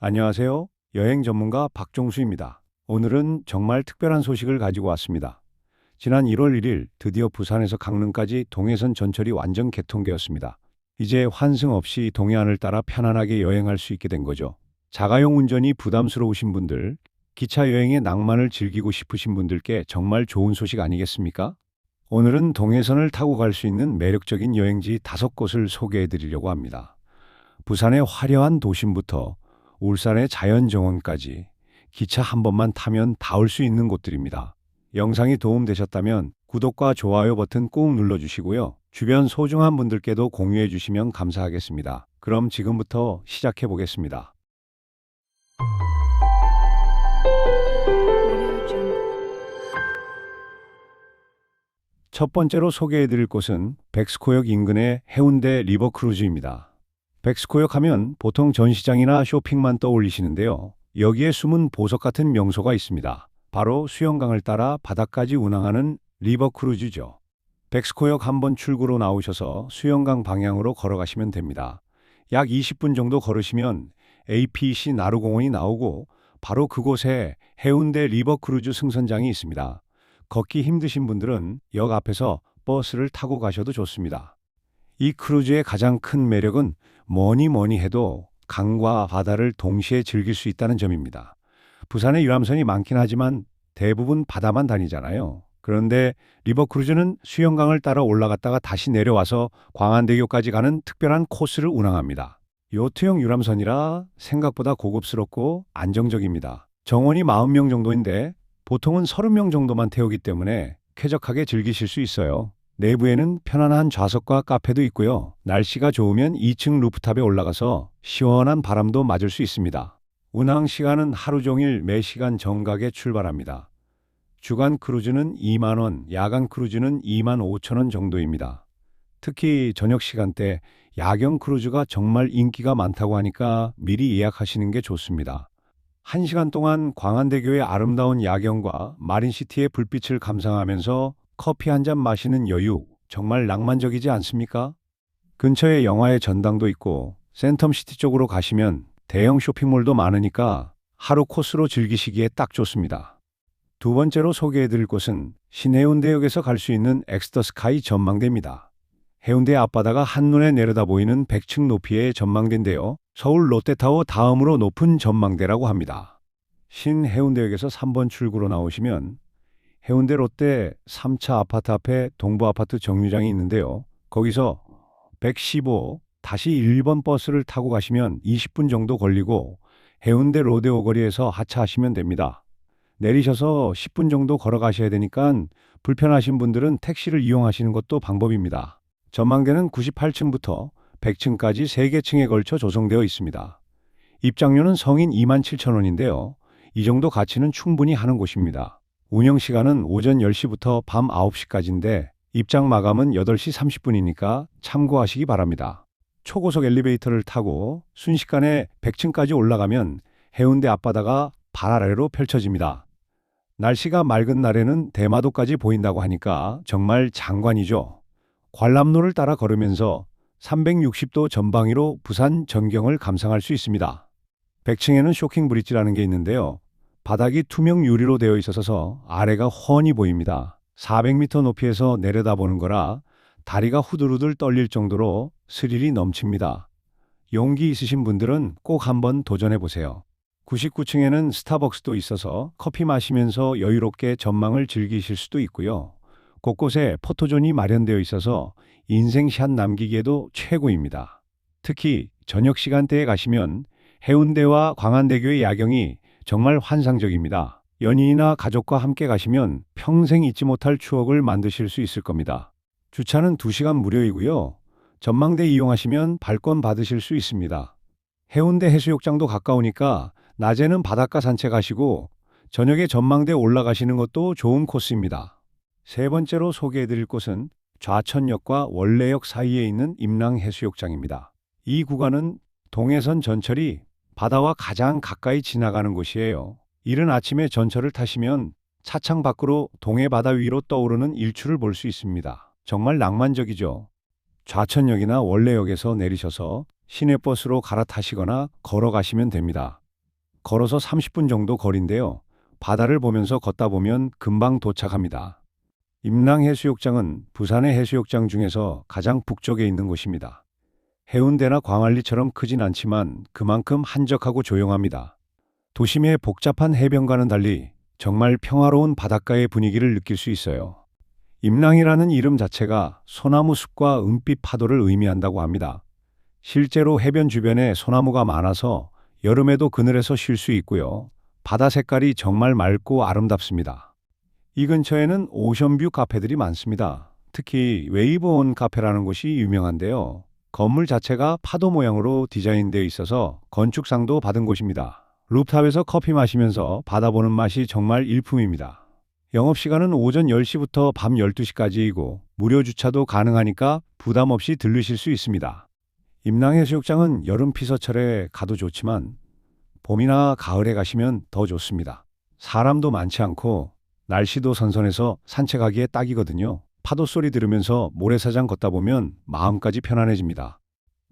안녕하세요. 여행 전문가 박종수입니다. 오늘은 정말 특별한 소식을 가지고 왔습니다. 지난 1월 1일 드디어 부산에서 강릉까지 동해선 전철이 완전 개통되었습니다. 이제 환승 없이 동해안을 따라 편안하게 여행할 수 있게 된 거죠. 자가용 운전이 부담스러우신 분들, 기차 여행의 낭만을 즐기고 싶으신 분들께 정말 좋은 소식 아니겠습니까? 오늘은 동해선을 타고 갈 수 있는 매력적인 여행지 5곳을 소개해 드리려고 합니다. 부산의 화려한 도심부터 울산의 자연정원까지 기차 한 번만 타면 닿을 수 있는 곳들입니다. 영상이 도움되셨다면 구독과 좋아요 버튼 꾹 눌러주시고요. 주변 소중한 분들께도 공유해 주시면 감사하겠습니다. 그럼 지금부터 시작해 보겠습니다. 첫 번째로 소개해 드릴 곳은 백스코역 인근의 해운대 리버크루즈입니다. 백스코역 하면 보통 전시장이나 쇼핑만 떠올리시는데요. 여기에 숨은 보석 같은 명소가 있습니다. 바로 수영강을 따라 바다까지 운항하는 리버크루즈죠. 백스코역 한번 출구로 나오셔서 수영강 방향으로 걸어가시면 됩니다. 약 20분 정도 걸으시면 APC 나루공원이 나오고 바로 그곳에 해운대 리버크루즈 승선장이 있습니다. 걷기 힘드신 분들은 역 앞에서 버스를 타고 가셔도 좋습니다. 이 크루즈의 가장 큰 매력은 뭐니 해도 강과 바다를 동시에 즐길 수 있다는 점입니다. 부산에 유람선이 많긴 하지만 대부분 바다만 다니잖아요. 그런데 리버크루즈는 수영강을 따라 올라갔다가 다시 내려와서 광안대교까지 가는 특별한 코스를 운항합니다. 요트형 유람선이라 생각보다 고급스럽고 안정적입니다. 정원이 40명 정도인데 보통은 30명 정도만 태우기 때문에 쾌적하게 즐기실 수 있어요. 내부에는 편안한 좌석과 카페도 있고요. 날씨가 좋으면 2층 루프탑에 올라가서 시원한 바람도 맞을 수 있습니다. 운항 시간은 하루 종일 매시간 정각에 출발합니다. 주간 크루즈는 2만 원, 야간 크루즈는 2만 5천 원 정도입니다. 특히 저녁 시간대 야경 크루즈가 정말 인기가 많다고 하니까 미리 예약하시는 게 좋습니다. 1시간 동안 광안대교의 아름다운 야경과 마린시티의 불빛을 감상하면서 커피 한 잔 마시는 여유, 정말 낭만적이지 않습니까? 근처에 영화의 전당도 있고 센텀시티 쪽으로 가시면 대형 쇼핑몰도 많으니까 하루 코스로 즐기시기에 딱 좋습니다. 두 번째로 소개해드릴 곳은 신해운대역에서 갈 수 있는 엑스터 스카이 전망대입니다. 해운대 앞바다가 한눈에 내려다 보이는 100층 높이의 전망대인데요. 서울 롯데타워 다음으로 높은 전망대라고 합니다. 신해운대역에서 3번 출구로 나오시면 해운대 롯데 3차 아파트 앞에 동부아파트 정류장이 있는데요. 거기서 115 다시 1번 버스를 타고 가시면 20분 정도 걸리고 해운대 로데오 거리에서 하차하시면 됩니다. 내리셔서 10분 정도 걸어가셔야 되니까 불편하신 분들은 택시를 이용하시는 것도 방법입니다. 전망대는 98층부터 100층까지 3개 층에 걸쳐 조성되어 있습니다. 입장료는 성인 27,000원인데요. 이 정도 가치는 충분히 하는 곳입니다. 운영 시간은 오전 10시부터 밤 9시까지인데 입장 마감은 8시 30분이니까 참고하시기 바랍니다. 초고속 엘리베이터를 타고 순식간에 100층까지 올라가면 해운대 앞바다가 발 아래로 펼쳐집니다. 날씨가 맑은 날에는 대마도까지 보인다고 하니까 정말 장관이죠. 관람로를 따라 걸으면서 360도 전방위로 부산 전경을 감상할 수 있습니다. 100층에는 쇼킹 브릿지라는 게 있는데요. 바닥이 투명 유리로 되어 있어서 아래가 훤히 보입니다. 400m 높이에서 내려다보는 거라 다리가 후들후들 떨릴 정도로 스릴이 넘칩니다. 용기 있으신 분들은 꼭 한번 도전해 보세요. 99층에는 스타벅스도 있어서 커피 마시면서 여유롭게 전망을 즐기실 수도 있고요. 곳곳에 포토존이 마련되어 있어서 인생샷 남기기에도 최고입니다. 특히 저녁 시간대에 가시면 해운대와 광안대교의 야경이 정말 환상적입니다. 연인이나 가족과 함께 가시면 평생 잊지 못할 추억을 만드실 수 있을 겁니다. 주차는 2시간 무료이고요. 전망대 이용하시면 발권 받으실 수 있습니다. 해운대 해수욕장도 가까우니까 낮에는 바닷가 산책하시고 저녁에 전망대 올라가시는 것도 좋은 코스입니다. 세 번째로 소개해드릴 곳은 좌천역과 원래역 사이에 있는 임랑해수욕장입니다. 이 구간은 동해선 전철이 바다와 가장 가까이 지나가는 곳이에요. 이른 아침에 전철을 타시면 차창 밖으로 동해 바다 위로 떠오르는 일출을 볼 수 있습니다. 정말 낭만적이죠. 좌천역이나 원래역에서 내리셔서 시내버스로 갈아타시거나 걸어가시면 됩니다. 걸어서 30분 정도 거리인데요. 바다를 보면서 걷다 보면 금방 도착합니다. 임랑해수욕장은 부산의 해수욕장 중에서 가장 북쪽에 있는 곳입니다. 해운대나 광안리처럼 크진 않지만 그만큼 한적하고 조용합니다. 도심의 복잡한 해변과는 달리 정말 평화로운 바닷가의 분위기를 느낄 수 있어요. 임랑이라는 이름 자체가 소나무 숲과 은빛 파도를 의미한다고 합니다. 실제로 해변 주변에 소나무가 많아서 여름에도 그늘에서 쉴 수 있고요. 바다 색깔이 정말 맑고 아름답습니다. 이 근처에는 오션뷰 카페들이 많습니다. 특히 웨이브온 카페라는 곳이 유명한데요. 건물 자체가 파도 모양으로 디자인되어 있어서 건축상도 받은 곳입니다. 루프탑에서 커피 마시면서 바다 보는 맛이 정말 일품입니다. 영업시간은 오전 10시부터 밤 12시까지이고 무료 주차도 가능하니까 부담 없이 들르실 수 있습니다. 임랑해수욕장은 여름 피서철에 가도 좋지만 봄이나 가을에 가시면 더 좋습니다. 사람도 많지 않고 날씨도 선선해서 산책하기에 딱이거든요. 파도 소리 들으면서 모래사장 걷다 보면 마음까지 편안해집니다.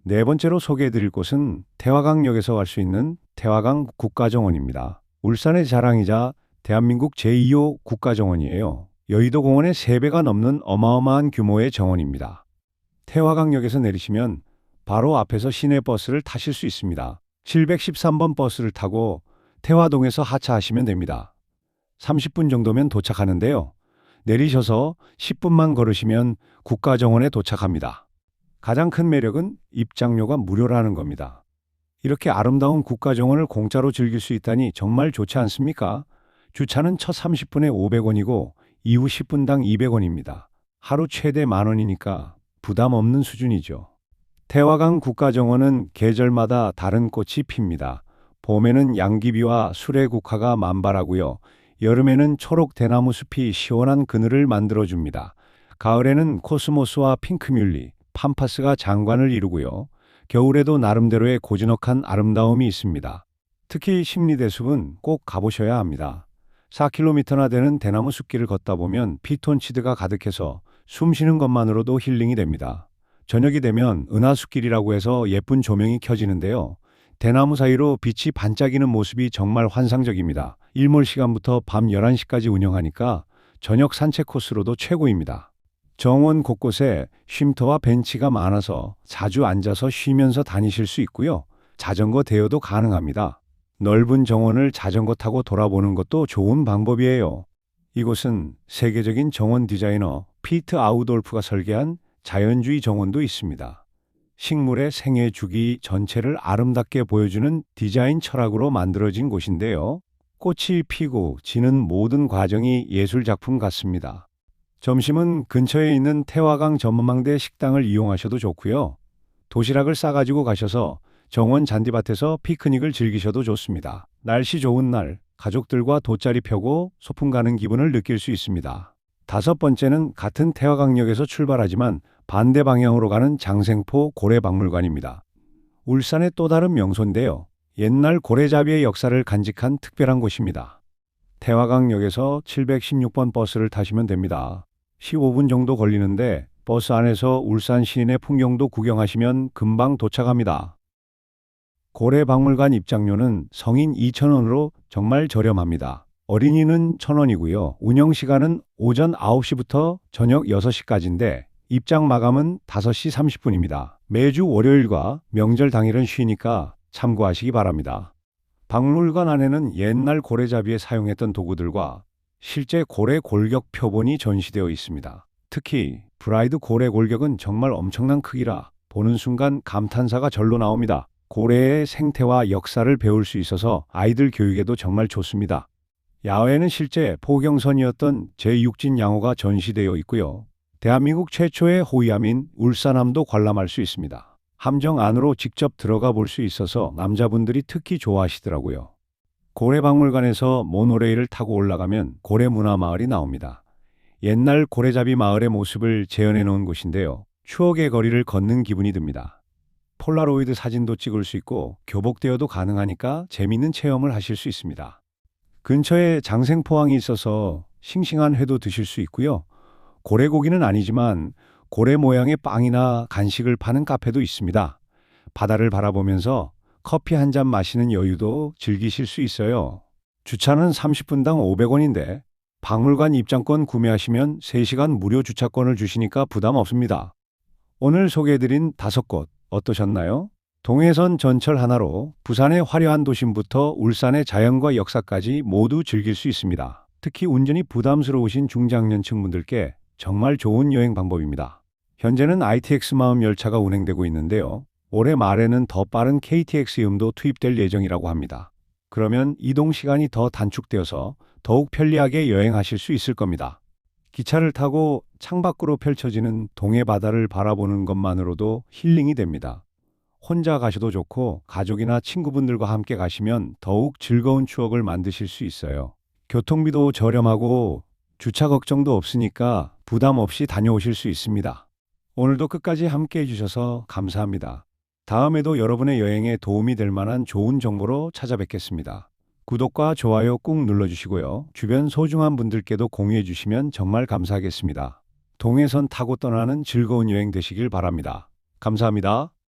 네 번째로 소개해드릴 곳은 태화강역에서 갈 수 있는 태화강 국가정원입니다. 울산의 자랑이자 대한민국 제2호 국가정원이에요. 여의도 공원의 3배가 넘는 어마어마한 규모의 정원입니다. 태화강역에서 내리시면 바로 앞에서 시내버스를 타실 수 있습니다. 713번 버스를 타고 태화동에서 하차하시면 됩니다. 30분 정도면 도착하는데요. 내리셔서 10분만 걸으시면 국가정원에 도착합니다. 가장 큰 매력은 입장료가 무료라는 겁니다. 이렇게 아름다운 국가정원을 공짜로 즐길 수 있다니 정말 좋지 않습니까? 주차는 첫 30분에 500원이고 이후 10분당 200원입니다. 하루 최대 10,000원이니까 부담 없는 수준이죠. 태화강 국가정원은 계절마다 다른 꽃이 핍니다. 봄에는 양귀비와 수레국화가 만발하고요. 여름에는 초록 대나무 숲이 시원한 그늘을 만들어줍니다. 가을에는 코스모스와 핑크뮬리, 팜파스가 장관을 이루고요. 겨울에도 나름대로의 고즈넉한 아름다움이 있습니다. 특히 심리대숲은 꼭 가보셔야 합니다. 4km나 되는 대나무 숲길을 걷다 보면 피톤치드가 가득해서 숨 쉬는 것만으로도 힐링이 됩니다. 저녁이 되면 은하숲길이라고 해서 예쁜 조명이 켜지는데요. 대나무 사이로 빛이 반짝이는 모습이 정말 환상적입니다. 일몰 시간부터 밤 11시까지 운영하니까 저녁 산책 코스로도 최고입니다. 정원 곳곳에 쉼터와 벤치가 많아서 자주 앉아서 쉬면서 다니실 수 있고요. 자전거 대여도 가능합니다. 넓은 정원을 자전거 타고 돌아보는 것도 좋은 방법이에요. 이곳은 세계적인 정원 디자이너 피트 아우돌프가 설계한 자연주의 정원도 있습니다. 식물의 생애 주기 전체를 아름답게 보여주는 디자인 철학으로 만들어진 곳인데요. 꽃이 피고 지는 모든 과정이 예술 작품 같습니다. 점심은 근처에 있는 태화강 전망대 식당을 이용하셔도 좋고요. 도시락을 싸가지고 가셔서 정원 잔디밭에서 피크닉을 즐기셔도 좋습니다. 날씨 좋은 날 가족들과 돗자리 펴고 소풍 가는 기분을 느낄 수 있습니다. 5번째는 같은 태화강역에서 출발하지만 반대 방향으로 가는 장생포 고래박물관입니다. 울산의 또 다른 명소인데요. 옛날 고래잡이의 역사를 간직한 특별한 곳입니다. 태화강역에서 716번 버스를 타시면 됩니다. 15분 정도 걸리는데 버스 안에서 울산 시내 풍경도 구경하시면 금방 도착합니다. 고래박물관 입장료는 성인 2,000원으로 정말 저렴합니다. 어린이는 1,000원이고요. 운영시간은 오전 9시부터 저녁 6시까지인데 입장 마감은 5시 30분입니다. 매주 월요일과 명절 당일은 쉬니까 참고하시기 바랍니다. 박물관 안에는 옛날 고래잡이에 사용했던 도구들과 실제 고래 골격 표본이 전시되어 있습니다. 특히 브라이드 고래 골격은 정말 엄청난 크기라 보는 순간 감탄사가 절로 나옵니다. 고래의 생태와 역사를 배울 수 있어서 아이들 교육에도 정말 좋습니다. 야외에는 실제 포경선이었던 제6진 양호가 전시되어 있고요. 대한민국 최초의 호위함인 울산함도 관람할 수 있습니다. 함정 안으로 직접 들어가 볼 수 있어서 남자분들이 특히 좋아하시더라고요. 고래박물관에서 모노레일을 타고 올라가면 고래문화마을이 나옵니다. 옛날 고래잡이 마을의 모습을 재현해 놓은 곳인데요. 추억의 거리를 걷는 기분이 듭니다. 폴라로이드 사진도 찍을 수 있고 교복 대여도 가능하니까 재미있는 체험을 하실 수 있습니다. 근처에 장생포항이 있어서 싱싱한 회도 드실 수 있고요. 고래고기는 아니지만 고래 모양의 빵이나 간식을 파는 카페도 있습니다. 바다를 바라보면서 커피 한 잔 마시는 여유도 즐기실 수 있어요. 주차는 30분당 500원인데 박물관 입장권 구매하시면 3시간 무료 주차권을 주시니까 부담 없습니다. 오늘 소개해드린 5곳 어떠셨나요? 동해선 전철 하나로 부산의 화려한 도심부터 울산의 자연과 역사까지 모두 즐길 수 있습니다. 특히 운전이 부담스러우신 중장년층 분들께 정말 좋은 여행 방법입니다. 현재는 ITX 마음 열차가 운행되고 있는데요. 올해 말에는 더 빠른 KTX음도 투입될 예정이라고 합니다. 그러면 이동 시간이 더 단축되어서 더욱 편리하게 여행하실 수 있을 겁니다. 기차를 타고 창밖으로 펼쳐지는 동해 바다를 바라보는 것만으로도 힐링이 됩니다. 혼자 가셔도 좋고 가족이나 친구분들과 함께 가시면 더욱 즐거운 추억을 만드실 수 있어요. 교통비도 저렴하고 주차 걱정도 없으니까 부담 없이 다녀오실 수 있습니다. 오늘도 끝까지 함께 해주셔서 감사합니다. 다음에도 여러분의 여행에 도움이 될 만한 좋은 정보로 찾아뵙겠습니다. 구독과 좋아요 꾹 눌러주시고요. 주변 소중한 분들께도 공유해 주시면 정말 감사하겠습니다. 동해선 타고 떠나는 즐거운 여행 되시길 바랍니다. 감사합니다.